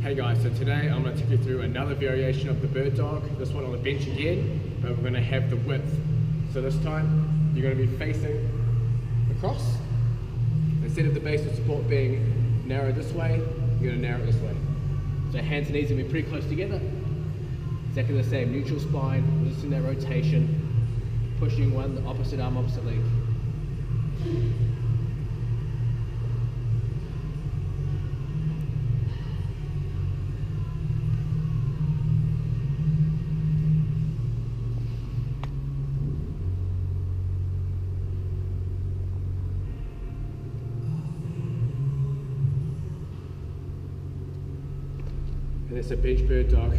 Hey guys, so today I'm going to take you through another variation of the bird dog, this one on the bench again, but we're going to have the width. So this time you're going to be facing across. Instead of the base of support being narrowed this way, you're going to narrow it this way. So hands and knees are going to be pretty close together. Exactly the same, neutral spine, resisting that rotation, pushing one opposite arm, opposite leg. And it's a bench bird dog.